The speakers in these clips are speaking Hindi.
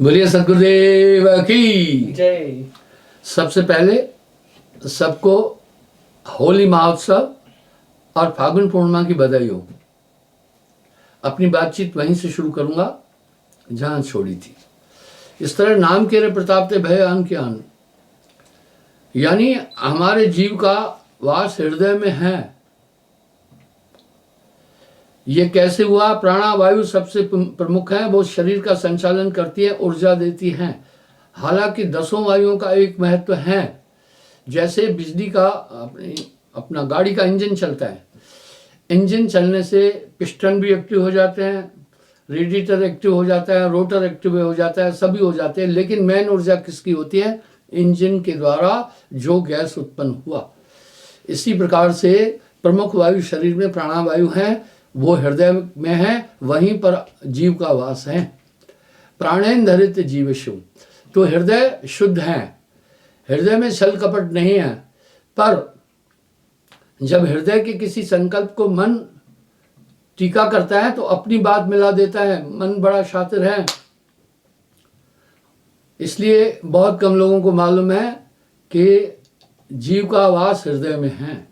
बोलिए सदगुरुदेव की जय। सबसे पहले सबको होली महोत्सव और फागुन पूर्णिमा की बधाई हो। अपनी बातचीत वहीं से शुरू करूंगा जहां छोड़ी थी। इस तरह नाम के रे प्रताप ते भय आन के आन, यानी हमारे जीव का वास हृदय में है। ये कैसे हुआ? प्राणावायु सबसे प्रमुख है, वो शरीर का संचालन करती है, ऊर्जा देती है। हालांकि 10 वायुओं का एक महत्व है। जैसे बिजली का अपना गाड़ी का इंजन चलता है, इंजन चलने से पिस्टन भी एक्टिव हो जाते हैं, रेडिएटर एक्टिव हो जाता है, रोटर एक्टिव हो जाता है, सभी हो जाते हैं। लेकिन मेन ऊर्जा किसकी होती है? इंजन के द्वारा जो गैस उत्पन्न हुआ। इसी प्रकार से प्रमुख वायु शरीर में प्राणवायु है, वो हृदय में है, वहीं पर जीव का वास है। प्राणेन धरित जीवेषु, तो हृदय शुद्ध है, हृदय में छल कपट नहीं है। पर जब हृदय के किसी संकल्प को मन टीका करता है तो अपनी बात मिला देता है। मन बड़ा शातिर है, इसलिए बहुत कम लोगों को मालूम है कि जीव का वास हृदय में है।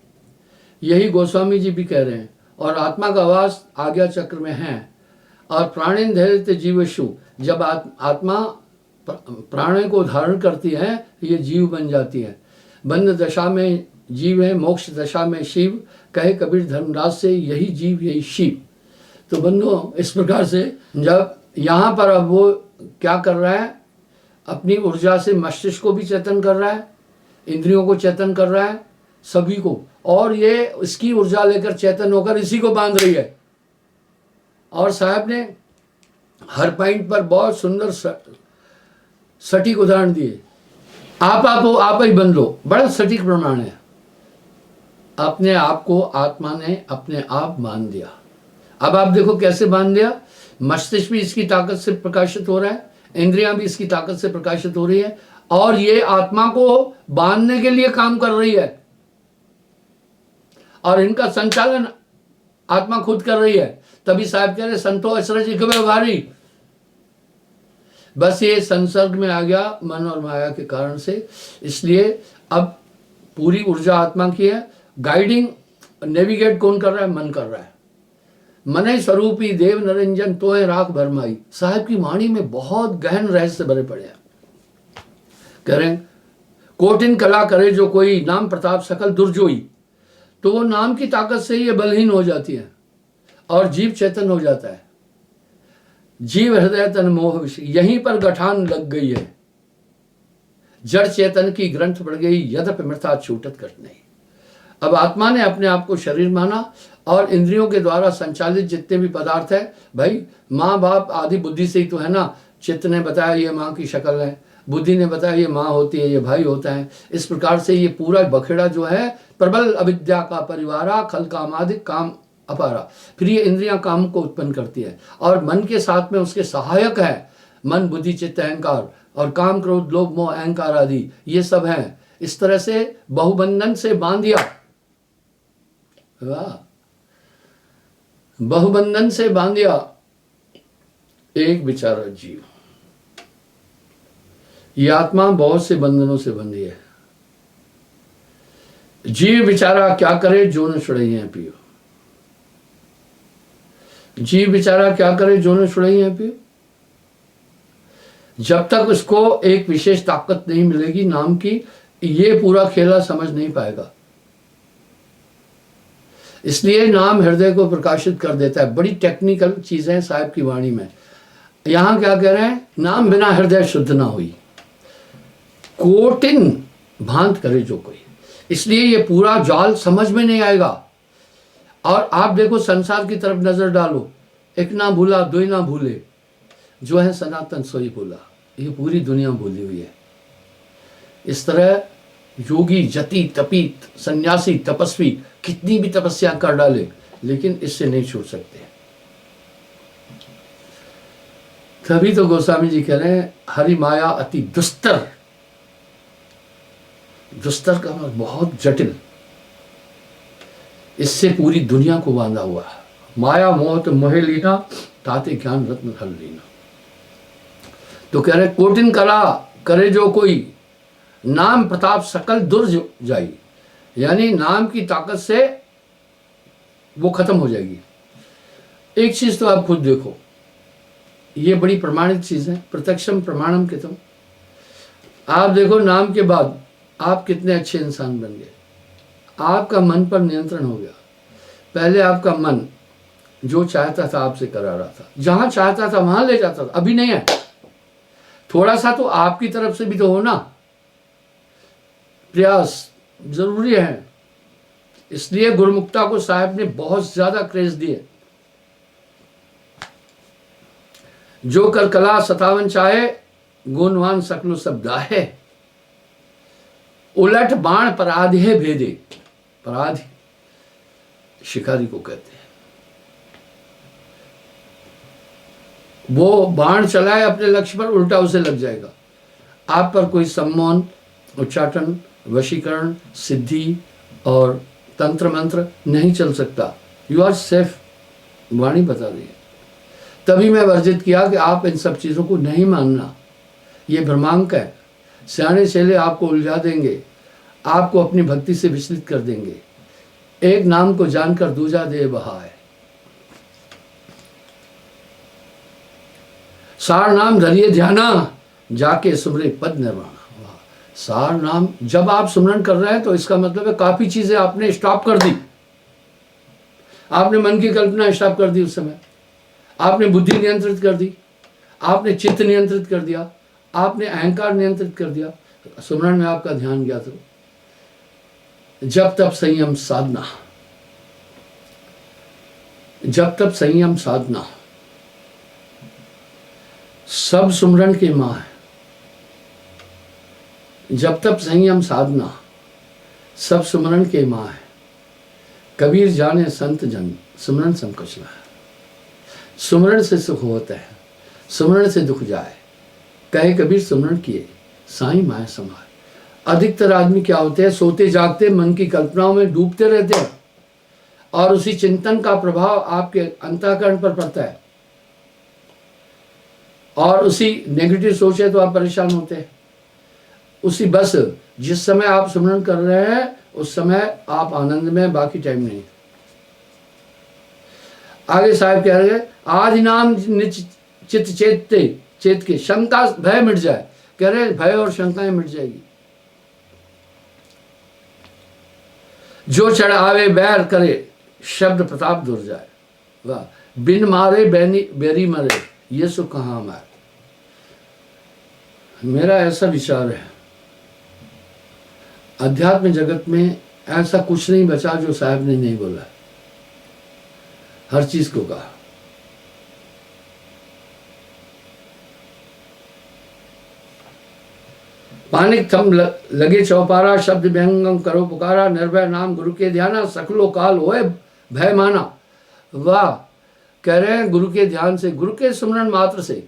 यही गोस्वामी जी भी कह रहे हैं। और आत्मा का वास आज्ञा चक्र में है। और प्राणेन धैर्य जीवेषु, जब आत्मा प्राणों को धारण करती है, ये जीव बन जाती है। बंध दशा में जीव है, मोक्ष दशा में शिव, कहे कबीर धर्मराज से, यही जीव यही शिव। तो बंधुओं, इस प्रकार से जब यहाँ पर अब वो क्या कर रहा है? अपनी ऊर्जा से मस्तिष्क को भी चेतन कर रहा है, इंद्रियों को चेतन कर रहा है, सभी को। और ये इसकी ऊर्जा लेकर चेतन होकर इसी को बांध रही है। और साहब ने हर पॉइंट पर बहुत सुंदर सटीक उदाहरण दिए। आप ही बन लो, बड़ा सटीक प्रमाण है। अपने आप को आत्मा ने अपने आप बांध दिया। अब आप देखो कैसे बांध दिया। मस्तिष्क भी इसकी ताकत से प्रकाशित हो रहा है, इंद्रियां भी इसकी ताकत से प्रकाशित हो रही है, और ये आत्मा को बांधने के लिए काम कर रही है। और इनका संचालन आत्मा खुद कर रही है। तभी साहब कह रहे संतो अचरज इक व्यवहारी। बस ये संसर्ग में आ गया मन और माया के कारण से। इसलिए अब पूरी ऊर्जा आत्मा की है। गाइडिंग नेविगेट कौन कर रहा है? मन कर रहा है। मन स्वरूपी देव नरंजन तोय राख भरमाई। साहब की वाणी में बहुत गहन रहस्य भरे पड़े हैं। कह रहे कोटिन कला करे जो कोई, नाम प्रताप सकल दुर्जोई। तो वो नाम की ताकत से ये बलहीन हो जाती है और जीव चेतन हो जाता है। जीव हृदय तन मोह विषय, यहीं पर गठान लग गई है। जड़ चेतन की ग्रंथ बढ़ गई, यद्यपि मृथा छूटत कट नहीं। अब आत्मा ने अपने आप को शरीर माना और इंद्रियों के द्वारा संचालित जितने भी पदार्थ है, भाई माँ बाप आदि बुद्धि से ही तो है ना। चित्त ने बताया ये माँ की शक्ल है, बुद्धि ने बताया ये माँ होती है, ये भाई होता है। इस प्रकार से ये पूरा बखेड़ा जो है, प्रबल अविद्या का परिवारा, खल कामादिक काम अपारा। फिर ये इंद्रियां काम को उत्पन्न करती है और मन के साथ में उसके सहायक है मन, बुद्धि, चित्त, अहंकार। और काम, क्रोध, लोभ, मोह, अहंकार आदि ये सब हैं। इस तरह से बहुबंधन से बांध दिया। वाह, बहुबंधन से बांध दिया एक बेचारा जीव। ये आत्मा बहुत से बंधनों से बंधी है। जीव बेचारा क्या करे जो न छुड़ई है पियो। जीव बेचारा क्या करे जो न छुड़ई है पियो। जब तक उसको एक विशेष ताकत नहीं मिलेगी नाम की, ये पूरा खेला समझ नहीं पाएगा। इसलिए नाम हृदय को प्रकाशित कर देता है। बड़ी टेक्निकल चीजें साहिब की वाणी में। यहां क्या कह रहे हैं? नाम बिना हृदय शुद्ध ना हुई, कोटिन भांत करे जो कोई। इसलिए ये पूरा जाल समझ में नहीं आएगा। और आप देखो संसार की तरफ नजर डालो, एक ना भूला दो ना भूले, जो है सनातन सोई भूला। ये पूरी दुनिया भूली हुई है। इस तरह योगी, जति, तपीत, सन्यासी, तपस्वी कितनी भी तपस्या कर डाले, लेकिन इससे नहीं छूट सकते। तभी तो गोस्वामी जी कह रहे हैं हरि माया अति दुस्तर। दुस्तर का मतलब बहुत जटिल। इससे पूरी दुनिया को बांधा हुआ है। माया मोह तो मोहे लीना, ताते ज्ञान रत्न हल लीना। तो कह रहे कोटिन कला करे जो कोई, नाम प्रताप सकल दुर जाई, यानी नाम की ताकत से वो खत्म हो जाएगी। एक चीज तो आप खुद देखो, ये बड़ी प्रमाणित चीज है, प्रत्यक्षम प्रमाणम कृतम। आप देखो नाम के बाद आप कितने अच्छे इंसान बन गए, आपका मन पर नियंत्रण हो गया। पहले आपका मन जो चाहता था आपसे करा रहा था, जहां चाहता था वहां ले जाता था, अभी नहीं है। थोड़ा सा तो आपकी तरफ से भी तो हो ना, प्रयास जरूरी है। इसलिए गुरुमुक्ता को साहब ने बहुत ज्यादा क्रेज दिए। जो कर कला 57 चाहे, गुणवान सकलो सब दाहे, उलट बाण पराधे भेदे। पराध शिकारी को कहते हैं। वो बाण चलाए अपने लक्ष्य पर, उल्टा उसे लग जाएगा। आप पर कोई सम्मोहन, उच्चाटन, वशीकरण, सिद्धि और तंत्र मंत्र नहीं चल सकता। यू आर सेफ, वाणी बता रही है। तभी मैं वर्जित किया कि आप इन सब चीज़ों को नहीं मानना, ये भ्रमांक है। सियाने चेले आपको उलझा देंगे, आपको अपनी भक्ति से विचलित कर देंगे। एक नाम को जानकर दूजा दे बहाए, सार नाम धरिए ध्याना, जाके सुमरे पद निर्वाणा। सार नाम जब आप सुमरन कर रहे हैं तो इसका मतलब है काफी चीजें आपने स्टॉप कर दी। आपने मन की कल्पना स्टॉप कर दी, उस समय आपने बुद्धि नियंत्रित कर दी, आपने चित्त नियंत्रित कर दिया, आपने अहंकार नियंत्रित कर दिया। सुमरन में आपका ध्यान गया। तो जब तब संयम साधना, जब तब संयम साधना, सब सुमरन की मां है। जब तब संयम साधना, सब सुमरन के मां है। कबीर जाने संत जन, सुमरन संकचना है। सुमरन से सुख होता है, सुमरन से दुख जाए। कहे कबीर सुमरन किए, साईं माया समाए। अधिकतर आदमी क्या होते हैं, सोते जागते मन की कल्पनाओं में डूबते रहते हैं, और उसी चिंतन का प्रभाव आपके अंतःकरण पर पड़ता है, और उसी नेगेटिव सोचे तो आप परेशान होते हैं। उसी बस जिस समय आप सुमरन कर रहे हैं उस समय आप आनंद में, बाकी टाइम नहीं। आगे साहब कह रहे हैं, आदि नाम चित चेतते चेत के, शंका भय मिट जाए। कह रहे भय और शंकाएं मिट जाएगी। जो चढ़ावे बैर करे, शब्द प्रताप दूर जाए। वाह, बिन मारे बेरी मरे, ये सुख कहाँ हमारे। मेरा ऐसा विचार है, अध्यात्म जगत में ऐसा कुछ नहीं बचा जो साहब ने नहीं बोला। हर चीज को कहा। पानिक थम लगे चौपारा, शब्द व्यंगम करो पुकारा। निर्भय नाम गुरु के ध्याना, सकलो काल होए भय माना। वाह, कह रहे हैं गुरु के ध्यान से, गुरु के सुमरन मात्र से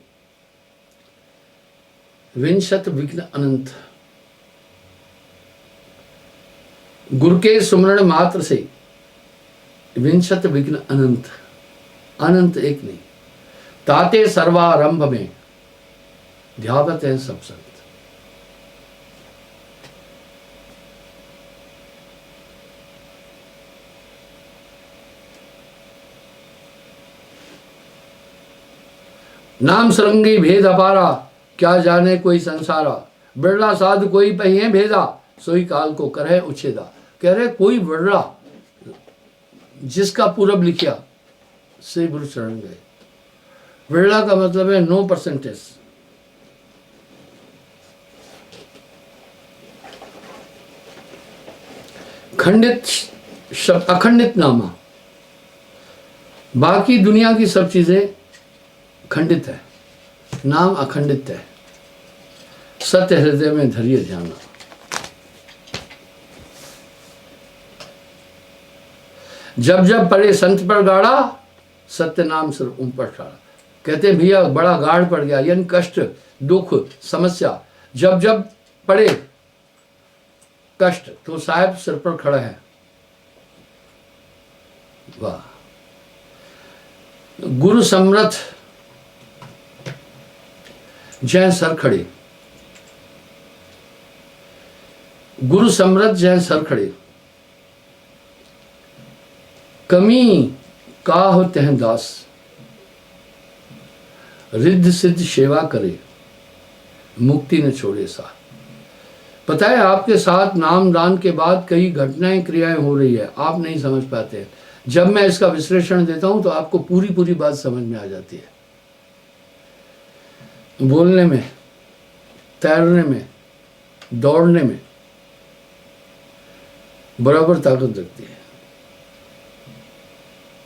विंशत विघ्न अनंत। गुरु के सुमरण मात्र से विंशत विघ्न अनंत, अनंत एक नहीं। ताते सर्वारंभ में ध्यावत है सब संत। नाम सरंगी भेद अपारा, क्या जाने कोई संसारा। बिरला साधु कोई पहिए भेदा, सोई काल को करे उछेदा। कह रहे कोई बिरला जिसका पूरब लिखिया से गुरु शरण गए। बिरला का मतलब है नो परसेंटेज। खंडित शब्द, अखंडित नामा। बाकी दुनिया की सब चीजें खंडित है, नाम अखंडित है। सत्य हृदय में धरिए ध्यान। जब जब पड़े संत पर गाड़ा, सत्य नाम सिर उन पर ठाड़ा। कहते हैं भैया बड़ा गाढ़ पड़ गया, यानी कष्ट, दुख, समस्या जब जब पड़े कष्ट, तो साहब सिर पर खड़ा है। वाह, गुरु समर्थ जय सर खड़े, गुरु समृत जय सर खड़े, कमी काहु तह दास, रिद्ध सिद्ध सेवा करे, मुक्ति न छोड़े साथ। पता है आपके साथ नाम दान के बाद कई घटनाएं क्रियाएं हो रही है, आप नहीं समझ पाते हैं। जब मैं इसका विश्लेषण देता हूं तो आपको पूरी पूरी बात समझ में आ जाती है। बोलने में, तैरने में, दौड़ने में बराबर ताकत रखती है,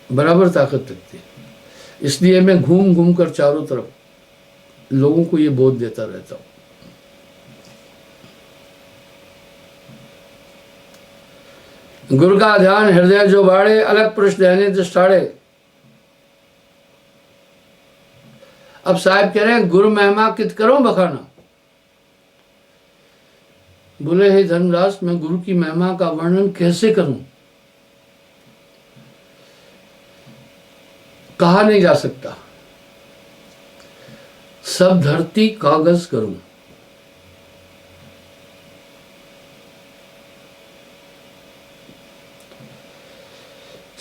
बराबर ताकत रखती है। इसलिए मैं घूम घूम कर चारों तरफ लोगों को ये बोध देता रहता हूं। गुरु का ध्यान हृदय जो बाड़े, अलग पुरुष देहने दृष्टाड़े। अब साहब कह रहे हैं गुरु महिमा कित करो बखाना। बोले हे धर्मराज, मैं गुरु की महिमा का वर्णन कैसे करूं, कहा नहीं जा सकता। सब धरती कागज करूं,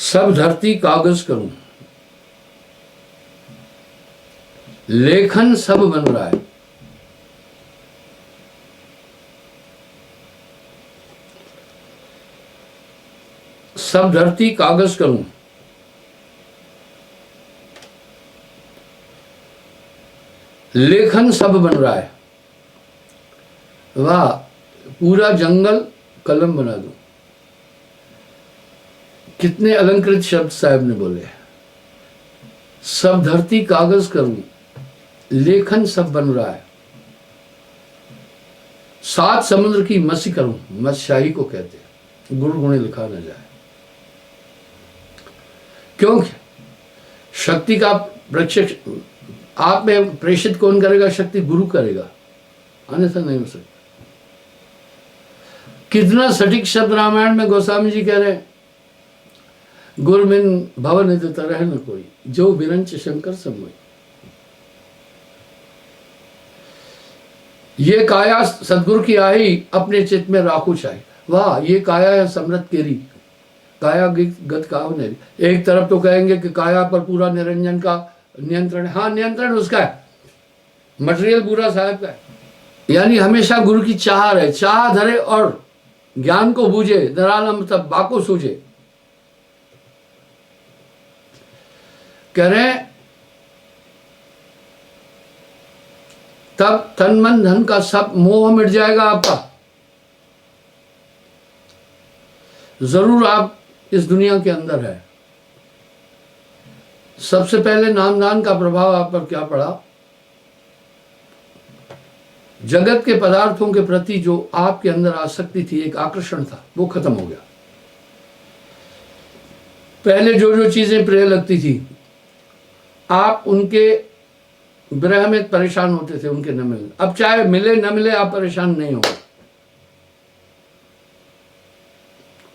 सब धरती कागज करूं, लेखन सब बन रहा है। सब धरती कागज करूं, लेखन सब बन रहा है। वाह, पूरा जंगल कलम बना दूं। कितने अलंकृत शब्द साहब ने बोले। सब धरती कागज करूं, लेखन सब बन रहा है। सात समुद्र की मसी करूं, मत्स्याही को कहते हैं, गुरु गुणे लिखा न जाए। क्योंकि शक्ति का प्रक्षेप आप में प्रेषित कौन करेगा? शक्ति गुरु करेगा, अन्यथा नहीं हो सकता। कितना सटीक शब्द रामायण में गोस्वामी जी कह रहे हैं, गुरु बिन भवन निध तरह न कोई, जो बिरंच शंकर समोई। ये काया सदगुरु की आई, अपने चित्त में राखू चाहे। वाह, ये काया है समृत केरी, काया गत काव ने। एक तरफ तो कहेंगे कि काया पर पूरा निरंजन का नियंत्रण, हाँ नियंत्रण उसका है, मटेरियल पूरा साहब का है। यानी हमेशा गुरु की चाह रहे, चाह धरे और ज्ञान को बूझे, दरालम तब बाको सूझे। कह रहे तब तन मन धन का सब मोह मिट जाएगा आपका। जरूर आप इस दुनिया के अंदर है। सबसे पहले नामदान का प्रभाव आप पर क्या पड़ा? जगत के पदार्थों के प्रति जो आपके अंदर आसक्ति थी, एक आकर्षण था, वो खत्म हो गया। पहले जो जो चीजें प्रिय लगती थी, आप उनके विरह में परेशान होते थे, उनके न मिलने। अब चाहे मिले न मिले, आप परेशान नहीं होंगे।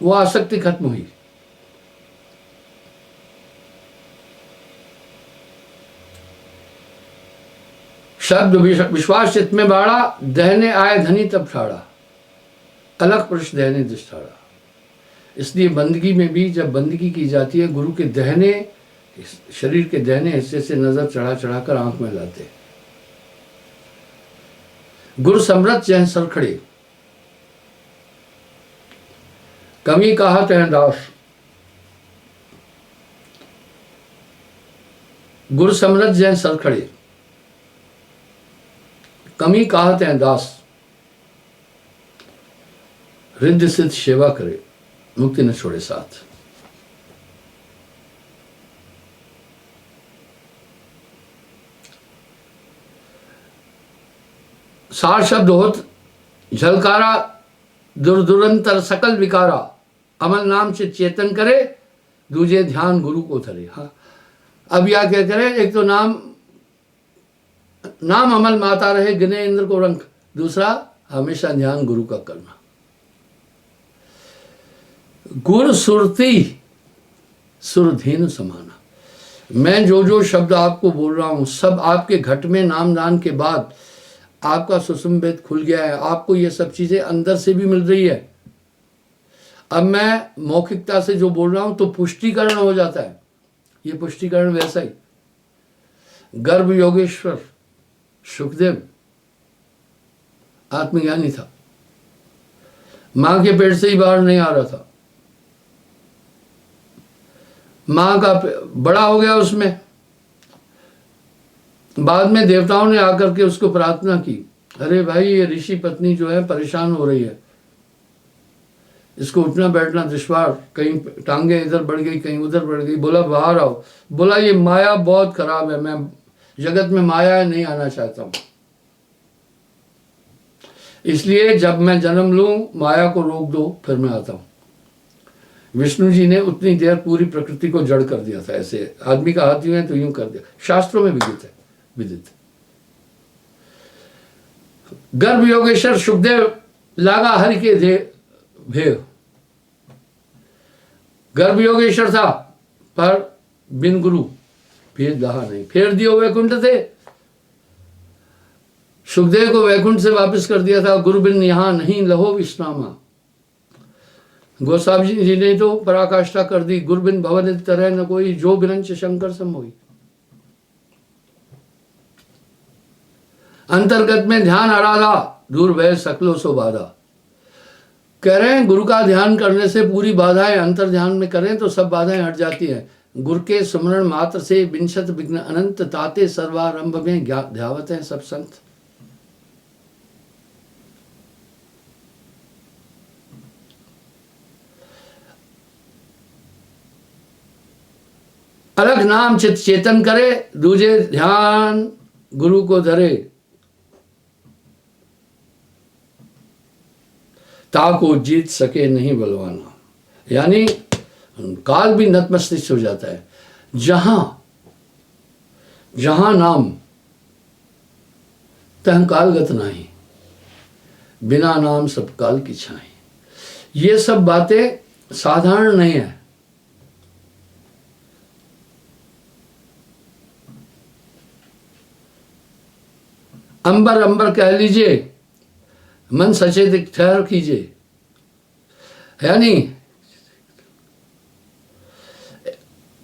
वो आसक्ति खत्म हुई। शब्द विश्वास चित्त में बाड़ा, दहने आए धनी तब ठाड़ा, अलग पुरुष दहने दृष्टाड़ा। इसलिए बंदगी में भी जब बंदगी की जाती है, गुरु के दहने शरीर के दहने हिस्से से नजर चढ़ा चढ़ा कर आंख में लाते। गुरु समृत जय सर खड़े, कमी कहा तह दास। गुरु समृत जय सर खड़े, कमी कहा तह दास, रिद्ध सिद्ध सेवा करे, मुक्ति न छोड़े साथ। सार शब्द होत झलकारा, दुर्दुरंतर सकल विकारा, अमल नाम से चेतन करे, दूजे ध्यान गुरु को धरे। हाँ, अब या क्या करे? एक तो नाम अमल माता रहे, गिने इंद्र को रंक। दूसरा, हमेशा ध्यान गुरु का करना। गुर सुरती सुरधीन समाना। मैं जो जो शब्द आपको बोल रहा हूं, सब आपके घट में नाम दान के बाद आपका सुषुम्ना भेद खुल गया है, आपको ये सब चीजें अंदर से भी मिल रही है। अब मैं मौखिकता से जो बोल रहा हूं तो पुष्टिकरण हो जाता है। ये पुष्टिकरण वैसा ही, गर्भ योगेश्वर सुखदेव आत्मज्ञानी था, मां के पेट से ही बाहर नहीं आ रहा था, मां का बड़ा हो गया उसमें। बाद में देवताओं ने आकर के उसको प्रार्थना की, अरे भाई ये ऋषि पत्नी जो है परेशान हो रही है, इसको उठना बैठना दुश्वार, कहीं टांगे इधर बढ़ गई कहीं उधर बढ़ गई। बोला बाहर आओ। बोला ये माया बहुत खराब है, मैं जगत में माया नहीं आना चाहता हूं, इसलिए जब मैं जन्म लूं माया को रोक दो फिर मैं आता हूं। विष्णु जी ने उतनी देर पूरी प्रकृति को जड़ कर दिया था। ऐसे आदमी का हाथ यूं है तो यूं कर दिया, शास्त्रों में विदित। गर्भ योगेश्वर सुखदेव लागा हरि के भेव। गर्भ योगेश्वर था पर बिन गुरु भेद दहा नहीं। फेर दियो वैकुंठ थे, सुखदेव को वैकुंठ से वापस कर दिया था। गुरु बिन यहां नहीं लहो विश्रामा। गोस्वामी जी ने तो पराकाष्ठा कर दी, गुरु बिन भवन तरह न कोई, जो बिरंच शंकर समोई। अंतर्गत में ध्यान आराधा, दूर भय सकलो सो बाधा। कह रहे हैं गुरु का ध्यान करने से पूरी बाधाएं, अंतर ध्यान में करें तो सब बाधाएं हट जाती हैं। गुरु के स्मरण मात्र से विंशत विघ्न अनंत ताते, सर्वारंभ में ध्यावत हैं सब संत। अलग नाम चित चेतन करे, दूजे ध्यान गुरु को धरे। ताको जीत सके नहीं बलवाना, यानी काल भी नतमस्तक हो जाता है। जहां जहां नाम तह कालगत नाही, बिना नाम सब काल की छाई। ये सब बातें साधारण नहीं है। अंबर अंबर कह लीजिए, मन सचेत ठहर कीजिए, यानी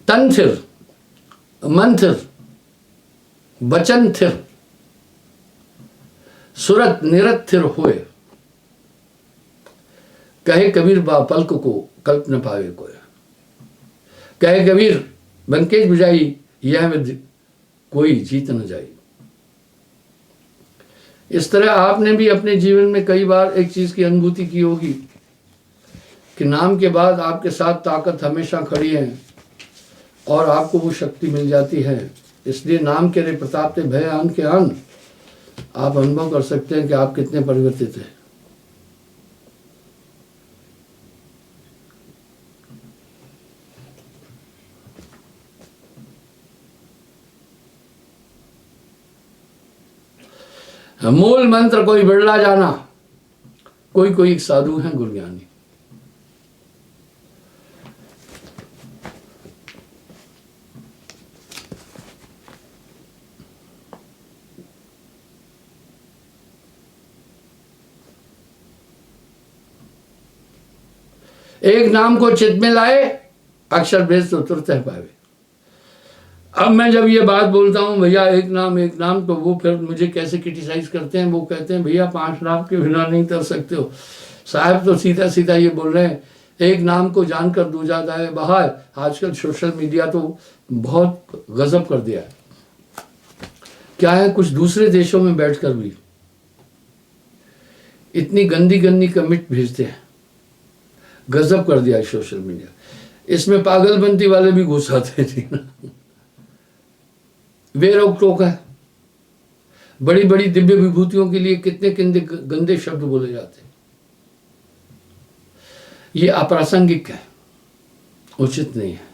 तन थिर, मन थिर, वचन थिर, सुरत निरत थिर होए। कहे कबीर बा पलक को कल्प न पावे कोई। कहे कबीर बंकेज बुझाई, यह विद कोई जीत न जाई। इस तरह आपने भी अपने जीवन में कई बार एक चीज की अनुभूति की होगी कि नाम के बाद आपके साथ ताकत हमेशा खड़ी है और आपको वो शक्ति मिल जाती है। इसलिए नाम के रे प्रताप ते भय आन के आन, आप अनुभव कर सकते हैं कि आप कितने परिवर्तित हैं। मूल मंत्र कोई बिरला जाना, कोई कोई एक साधु है गुरज्ञानी। एक नाम को चित्त में लाए, अक्षर भेद तो तुरंत पावे। अब मैं जब ये बात बोलता हूँ भैया एक नाम, तो वो फिर मुझे कैसे क्रिटिसाइज करते हैं। वो कहते हैं भैया 5 नाम के बिना नहीं तर सकते हो। साहब तो सीधा सीधा ये बोल रहे हैं, एक नाम को जानकर दूजा जाए बाहर। आजकल सोशल मीडिया तो बहुत गजब कर दिया है। क्या है, कुछ दूसरे देशों में बैठकर भी इतनी गंदी गंदी कमेंट भेजते हैं। गजब कर दिया है सोशल मीडिया। इसमें पागलपंती वाले भी घुस आते हैं। वे रोक टोक है। बड़ी बड़ी दिव्य विभूतियों के लिए कितने कितने गंदे शब्द बोले जाते हैं। ये अप्रासंगिक है, उचित नहीं है।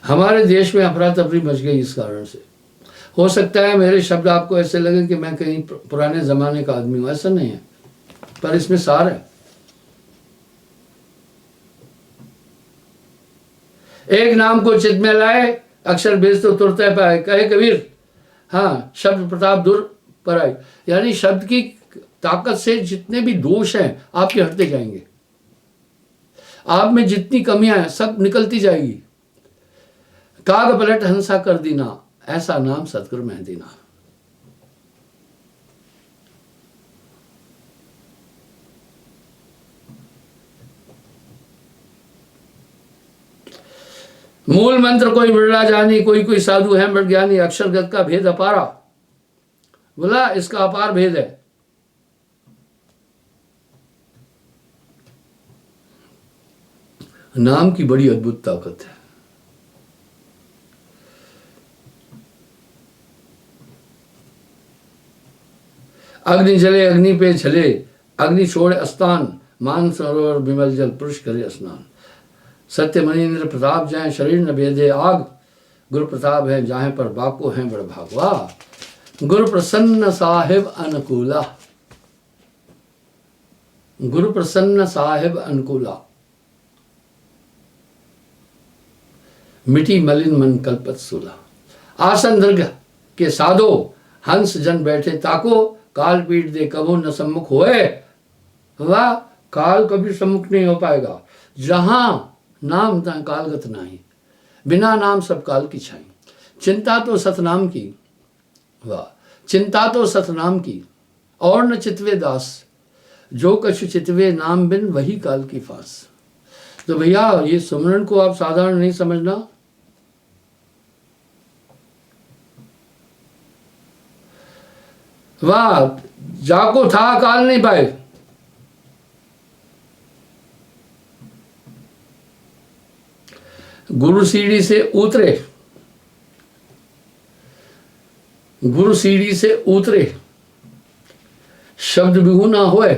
हमारे देश में अफरा तफरी मच गई इस कारण से। हो सकता है मेरे शब्द आपको ऐसे लगे कि मैं कहीं पुराने जमाने का आदमी हूं, ऐसा नहीं है, पर इसमें सार है। एक नाम को चित्त में लाए, अक्षर भेद तो तुरत पाए। कहे कबीर, हाँ शब्द प्रताप दूर पराई, यानी शब्द की ताकत से जितने भी दोष हैं आपके हटते जाएंगे, आप में जितनी कमियां हैं सब निकलती जाएगी। काग पलट हंसा कर दीना, ऐसा नाम सतगुरु में देना। मूल मंत्र कोई बिरला जानी, कोई कोई साधु है बड़ ज्ञानी, अक्षरगत का भेद अपारा। बोला इसका अपार भेद है। नाम की बड़ी अद्भुत ताकत है। अग्नि जले अग्नि पे झले, अग्नि छोड़े स्थान, मान सरोवर विमल जल, पुरुष करे स्नान। सत्य मनीन्द्र प्रताप जाए, शरीर न भेदे आग, गुरु प्रताप है जाहे पर बाको है बड़ भागवा। गुरु प्रसन्न साहिब अनुकूला, गुरु प्रसन्न साहिब अनुकूला। मिटी मलिन मन कल्पत सूला। आसन दीर्घ के साधो, हंस जन बैठे ताको, काल पीठ दे कबो न सम्मुख होए। वाह, काल कभी सम्मुख नहीं हो पाएगा। जहां नाम तहाँ कालगत नाही, बिना नाम सब काल की छाई। चिंता तो सतनाम की, वाह, चिंता तो सतनाम की, और न चितवे दास, जो कछु चितवे नाम बिन वही काल की फांस। तो भैया ये सुमरन को आप साधारण नहीं समझना। वाह, जाको था काल नहीं पाए। गुरु सीढ़ी से उतरे, गुरु सीढ़ी से उतरे, शब्द बिहू ना होए।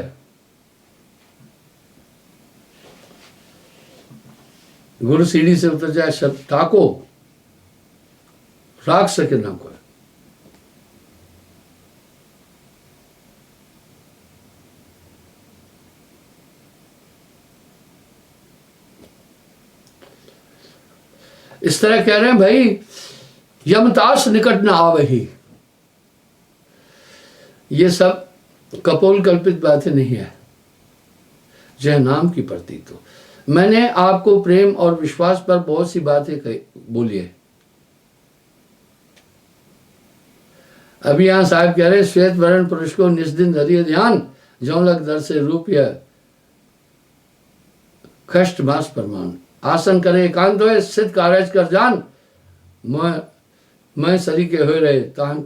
गुरु सीढ़ी से उतर जाए, शब्द ताको राख सके ना कोई। इस तरह कह रहे हैं भाई, यमतास निकट न आवही। ये सब कपोल कल्पित बातें नहीं है, जय नाम की प्रतीत हो। मैंने आपको प्रेम और विश्वास पर बहुत सी बातें बोली है। अभी यहां साहब कह रहे, श्वेत वर्ण पुरुष को निस्दिन धरिए ध्यान, ज्यों लग दर से रूप या कष्ट मास प्रमाण। आसन करे एकांत होए, सिद्ध कारज कर जान, मैं सरी के हो रहे तान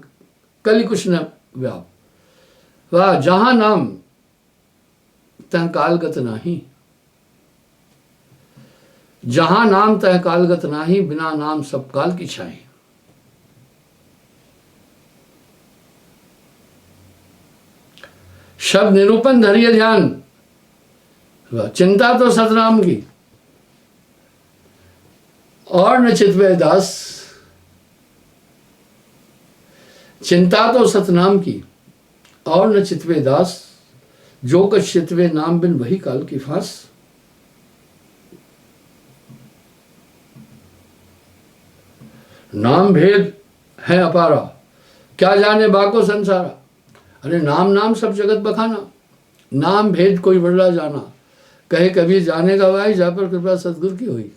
कली कुछ न व्याप। वाह, जहां नाम तह कालगत नाही, जहां नाम तह कालगत नाही, बिना नाम सब काल की छाई। शब्द निरूपण धरिए ध्यान, चिंता तो सतनाम की, और न चितवे दास। चिंता तो सतनाम की, और न चितवे दास, जो कछ चितवे नाम बिन वही काल की फांस। नाम भेद है अपारा, क्या जाने बाको संसारा। अरे नाम नाम सब जगत बखाना, नाम भेद कोई बदला जाना। कहे कभी जाने का भाई, जा पर कृपा सतगुरु की हुई।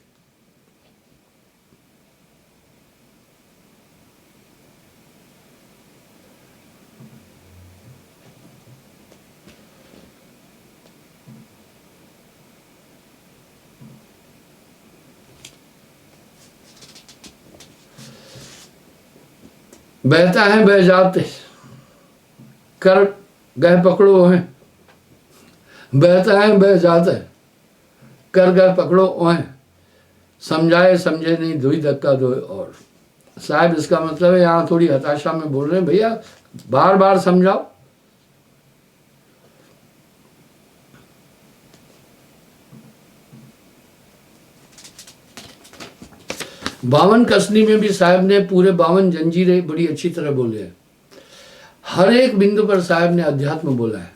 बहता है बह जाते, कर गए पकड़ो है। बहता है बह जाते, कर गए पकड़ो ओए। समझाए समझे नहीं, दुई धक्का दो। और साहब इसका मतलब है, यहाँ थोड़ी हताशा में बोल रहे हैं, भैया बार बार समझाओ। बावन कसनी में भी साहब ने पूरे 52 जंजीरें बड़ी अच्छी तरह बोले हैं। हर एक बिंदु पर साहब ने अध्यात्म बोला है।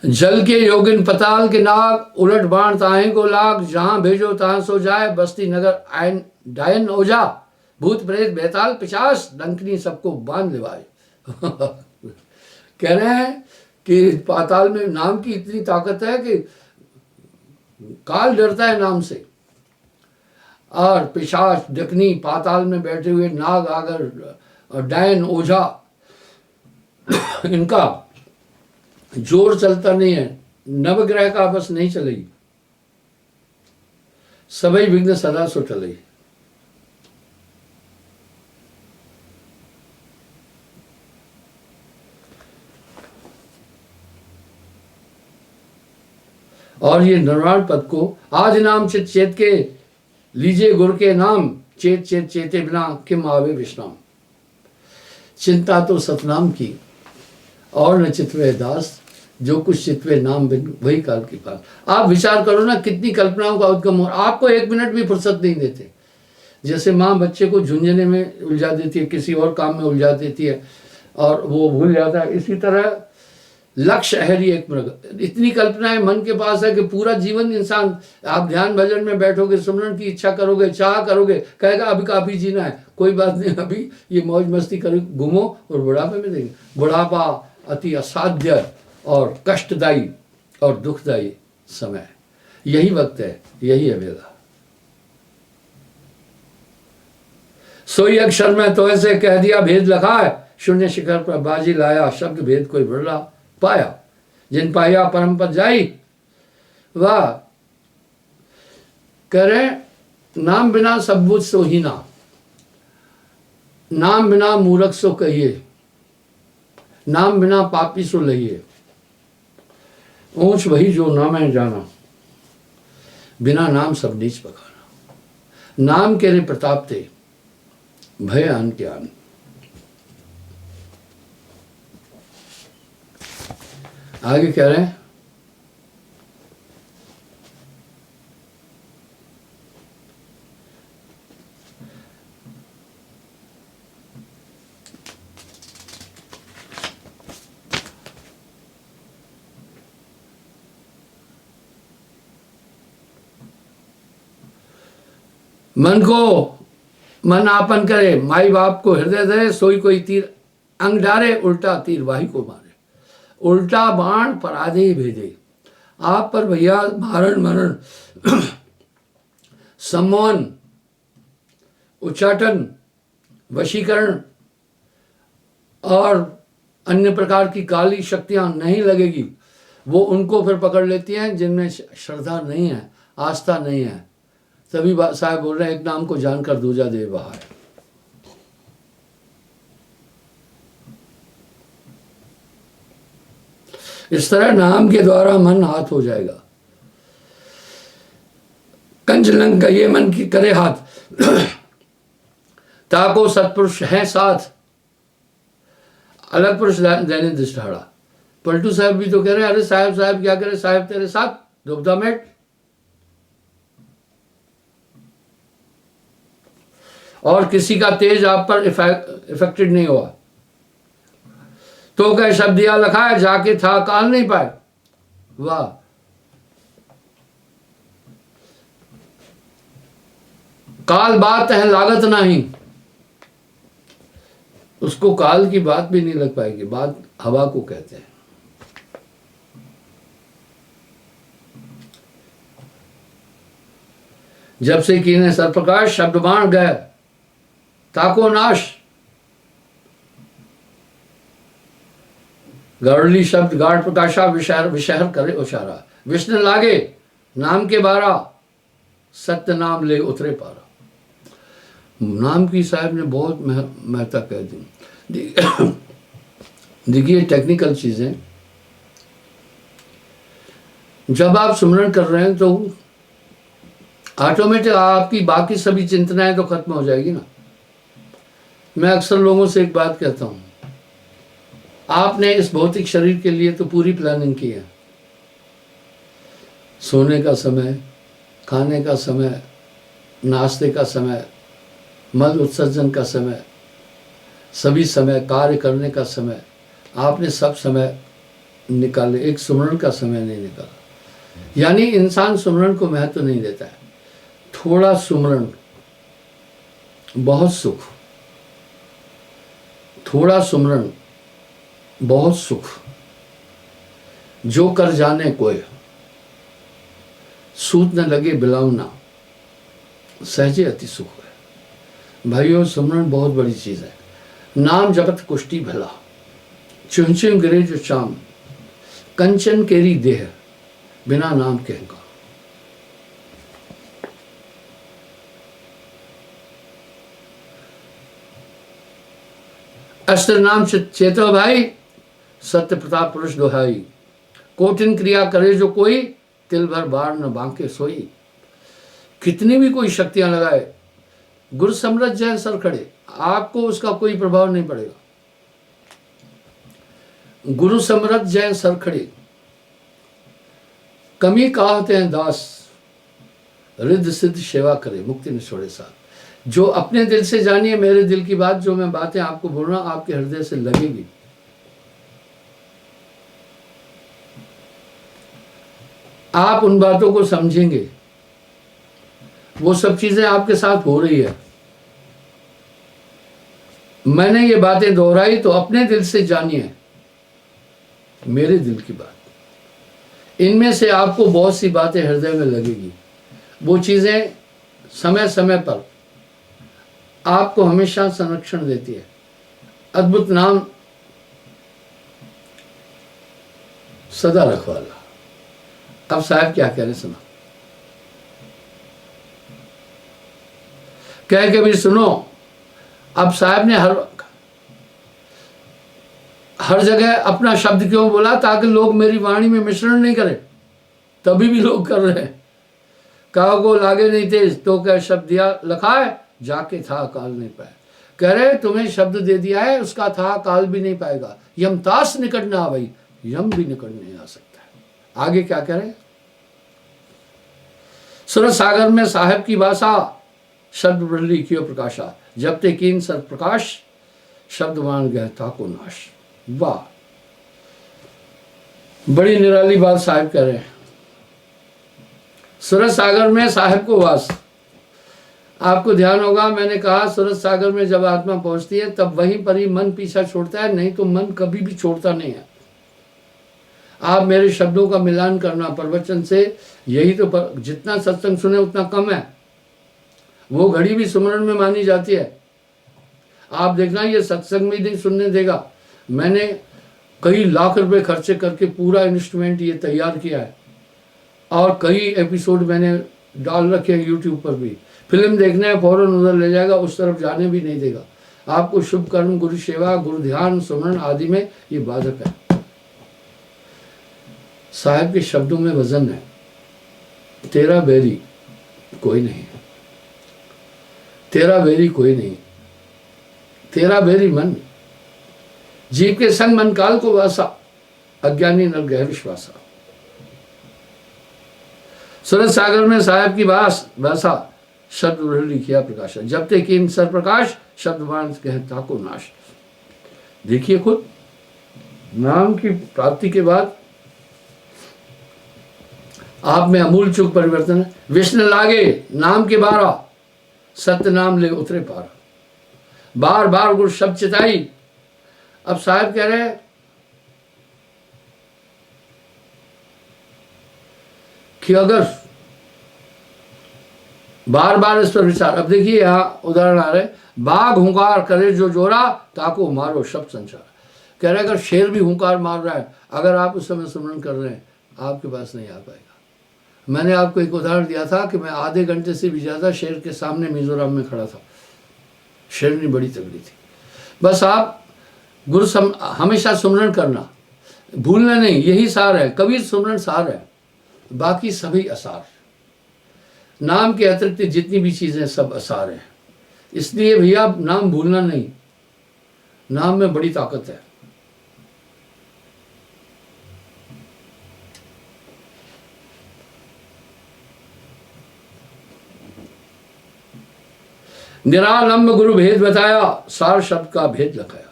जल के योगिन पताल के नाग, उलट बाण ताहे को लाग, जहां भेजो तहां सो जाए, बस्ती नगर आयन डायन ओझा, भूत प्रेत बेताल पिशाच, डंकनी सबको बांध लेवाए। कह रहे हैं कि पाताल में नाम की इतनी ताकत है कि काल डरता है नाम से, और पिशाच डकनी पाताल में बैठे हुए नाग आगर डायन ओझा, इनका जोर चलता नहीं है, नवग्रह का बस नहीं चलेगी, सभी विघ्न सदा सो टलेगी। और ये निर्वाण पद को आज नाम चित चेत के लीजिए गुरु के नाम, चेत चेत चेते बिना किम आवे विश्राम। चिंता तो सतनाम की और न चितवे दास, जो कुछ चितवे नाम बिन वही काल की पास। आप विचार करो ना, कितनी कल्पनाओं का उद्गम हो, आपको एक मिनट भी फुर्सत नहीं देते। जैसे माँ बच्चे को झुंझुने में उलझा देती है, किसी और काम में उलझा देती है और वो भूल जाता है, इसी तरह लक्ष्य है ही एक मृग। इतनी कल्पनाएं मन के पास है कि पूरा जीवन इंसान, आप ध्यान भजन में बैठोगे, सुमरण की इच्छा करोगे, चाह करोगे, कहेगा अभी काफी जीना है, कोई बात नहीं, अभी ये मौज मस्ती करो, घूमो और बुढ़ापे में देंगे। बुढ़ापा अति असाध्य और कष्टदायी और दुखदायी समय, यही वक्त है, यही है वेला। सोई अक्षर में तो ऐसे कह दिया भेद लखा है, शून्य शिखर पर बाजी लाया, शब्द भेद कोई बिरला पाया, जिन पाया परम पद जाई। वाह, करे नाम बिना सब बुझ सो हीना, नाम बिना मूर्ख सो कहिए, नाम बिना पापी सो लहिए, ऊंच वही जो नाम है जाना, बिना नाम सब नीच पकाना। नाम के रे प्रताप ते भय आन के आन। आगे कह रहे हैं, मन को मन आपन करे, माई बाप को हृदय दे, सोई कोई तीर अंग डारे, उल्टा तीर वाही को मारे। उल्टा बाण पराधे भेजे, आप पर भैया मारण मरण सम्मोहन, उच्चाटन, वशीकरण और अन्य प्रकार की काली शक्तियां नहीं लगेगी। वो उनको फिर पकड़ लेती हैं जिनमें श्रद्धा नहीं है, आस्था नहीं है। तभी साहब बोल रहे हैं, एक नाम को जानकर दूजा दे बहार। इस तरह नाम के द्वारा मन हाथ हो जाएगा। कंचलंग का ये मन की करे हाथ, ताको सत्पुरुष है साथ, अलग पुरुष देने दृष्टाड़ा। पलटू साहब भी तो कह रहे हैं, अरे साहब साहब क्या करे, साहब तेरे साथ दुबदा मेट। और किसी का तेज आप पर इफेक्टेड नहीं हुआ तो कह शब्द दिया लखा है, जाके था काल नहीं पाए। वाह, काल बात है लागत नहीं, उसको काल की बात भी नहीं लग पाएगी। बात हवा को कहते हैं। जब से कीने सरप्रकाश शब्द बाण गए, ताको नाश। गरली शब्द गाढ़ प्रकाशा, विशहर विशहर करे उचारा। विष्णु लागे नाम के बारा, सत्य नाम ले उतरे पारा। नाम की साहब ने बहुत महत्ता कह दी। देखिए टेक्निकल चीजें, जब आप सुमरण कर रहे हैं तो ऑटोमेटिक आपकी बाकी सभी चिंतनाएं तो खत्म हो जाएगी ना। मैं अक्सर लोगों से एक बात कहता हूं, आपने इस भौतिक शरीर के लिए तो पूरी प्लानिंग की है। सोने का समय, खाने का समय, नाश्ते का समय, मल उत्सर्जन का समय, सभी समय, कार्य करने का समय, आपने सब समय निकाले, एक सुमरण का समय नहीं निकाला। यानी इंसान सुमरण को महत्व नहीं देता है। थोड़ा सुमरण बहुत सुख, थोड़ा सुमरण बहुत सुख, जो कर जाने कोय, सूत न लगे बिलावना, सहजे अति सुख है। भाइयों, सुमरण बहुत बड़ी चीज है। नाम जपत कुष्टि भला, चुन गिरे जो चाम, कंचन केरी देह, बिना नाम कहेगा। अस्त्र नाम चेतो भाई, सत्य प्रताप पुरुष दोहाई, कोटिन क्रिया करे जो कोई, तिल भर बार न बांके सोई। कितनी भी कोई शक्तियां लगाए, गुरु समरथ जय सर खड़े, आपको उसका कोई प्रभाव नहीं पड़ेगा। गुरु समरथ जय सर खड़े, कमी कहते हैं दास, रिद्ध सिद्ध सेवा करे, मुक्ति न छोड़े साथ। जो अपने दिल से जानिए मेरे दिल की बात, जो मैं बातें आपको बोल रहा हूं आपके हृदय से लगेगी। आप उन बातों को समझेंगे, वो सब चीजें आपके साथ हो रही है। मैंने ये बातें दोहराई तो अपने दिल से जानिए मेरे दिल की बात। इनमें से आपको बहुत सी बातें हृदय में लगेगी। वो चीजें समय समय पर आपको हमेशा संरक्षण देती है। अद्भुत नाम सदा रखवाला। अब साहब क्या कह रहे सुनो, कह के भी सुनो। अब साहब ने हर जगह अपना शब्द क्यों बोला, ताकि लोग मेरी वाणी में मिश्रण नहीं करें। तभी भी लोग कर रहे हैं। कहा को लागे नहीं तेज तो क्या शब्द दिया लखाए, जाके था काल नहीं पाए। कह रहे तुम्हें शब्द दे दिया है, उसका था काल भी नहीं पाएगा। यमतास निकट ना भाई, यम भी निकट नहीं आ सकता है। आगे क्या कह रहे, सुरत सागर में साहेब की भाषा, शब्द ब्रह्ली कियो प्रकाशा, जब ते कीन सर प्रकाश, शब्द मान गए ताको नाश। वाह, बड़ी निराली बात साहब कह रहे हैं। सूरत सागर में साहब को वास। आपको ध्यान होगा मैंने कहा सूरत सागर में जब आत्मा पहुंचती है तब वहीं पर ही मन पीछा छोड़ता है, नहीं तो मन कभी भी छोड़ता नहीं है। आप मेरे शब्दों का मिलान करना प्रवचन से, यही तो जितना सत्संग सुने उतना कम है। वो घड़ी भी सुमरन में मानी जाती है। आप देखना ये सत्संग में नहीं सुनने देगा। मैंने कई लाख रुपए खर्चे करके पूरा इंस्ट्रूमेंट ये तैयार किया है और कई एपिसोड मैंने डाल रखे हैं यूट्यूब पर भी। फिल्म देखने है फौरन उधर ले जाएगा, उस तरफ जाने भी नहीं देगा। आपको शुभ कर्म, गुरु सेवा, गुरु ध्यान, सुमरन आदि में ये बाधक है। साहब के शब्दों में वजन है। तेरा बैरी कोई नहीं, तेरा बैरी कोई नहीं, तेरा बैरी मन, जीव के संग मन काल को वासा, अज्ञानी नर गहर विश्वासा। सूरत सागर में साहब की भाषा, शब्द ब्रह्ली किया प्रकाशा, जब ते कीन सर प्रकाश, शब्द मान कहता को नाश। देखिए खुद नाम की प्राप्ति के बाद आप में अमूल चूक परिवर्तन है। विष्णु लागे नाम के 12, सत्य नाम ले उतरे पार, बार बार गुरु शब्द चिताई। अब साहब कह रहे हैं कि अगर बार बार इस पर विचार, अब देखिए यहां उदाहरण आ रहे, बाघ हुंकार करे जो जोरा, ताको मारो शब्द संचार। कह रहे अगर शेर भी हुंकार मार रहा है, अगर आप उस समय सुमरन कर रहे हैं, आपके पास नहीं आ पाएगा। मैंने आपको एक उदाहरण दिया था कि मैं आधे घंटे से भी ज्यादा शेर के सामने मिजोरम में खड़ा था। शेरनी बड़ी तगड़ी थी। बस आप गुरु हमेशा सुमरन करना, भूलना नहीं, यही सार है। कबीर सुमरन सार है, बाकी सभी असार। नाम के अतिरिक्त जितनी भी चीजें सब असार है। इसलिए भैया नाम भूलना नहीं, नाम में बड़ी ताकत है। निरालंब गुरु भेद बताया, सार शब्द का भेद लगाया।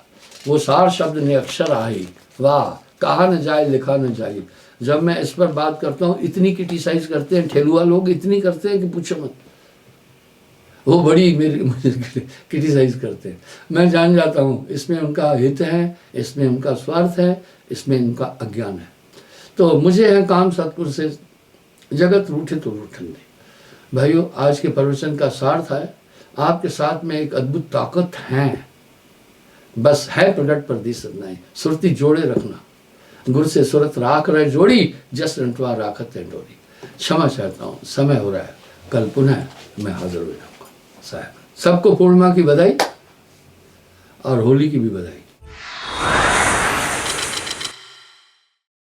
वो सार शब्द ने अक्षर आई, वाह कहा न जाए लिखा न जाए। जब मैं इस पर बात करता हूँ इतनी क्रिटिसाइज करते हैं ठेलुआ लोग, इतनी करते हैं कि पूछो मत। वो बड़ी मेरी मुझे क्रिटिसाइज करते हैं। मैं जान जाता हूँ इसमें उनका हित है, इसमें उनका स्वार्थ है, इसमें उनका अज्ञान है। तो मुझे है काम सतगुरु से, जगत रूठे तो रूठन दे। भाइयों, आज के प्रवचन का सार था, आपके साथ में एक अद्भुत ताकत है, बस है प्रगट पर दी सदनाई। सुरती जोड़े रखना, गुरु से सुरत राख रहे जोड़ी, जस रंटवा राखत है डोरी। क्षमा चाहता हूँ, समय हो रहा है, कल पुनः मैं हाजिर हो जाऊंगा। साहब सबको पूर्णिमा की बधाई और होली की भी बधाई।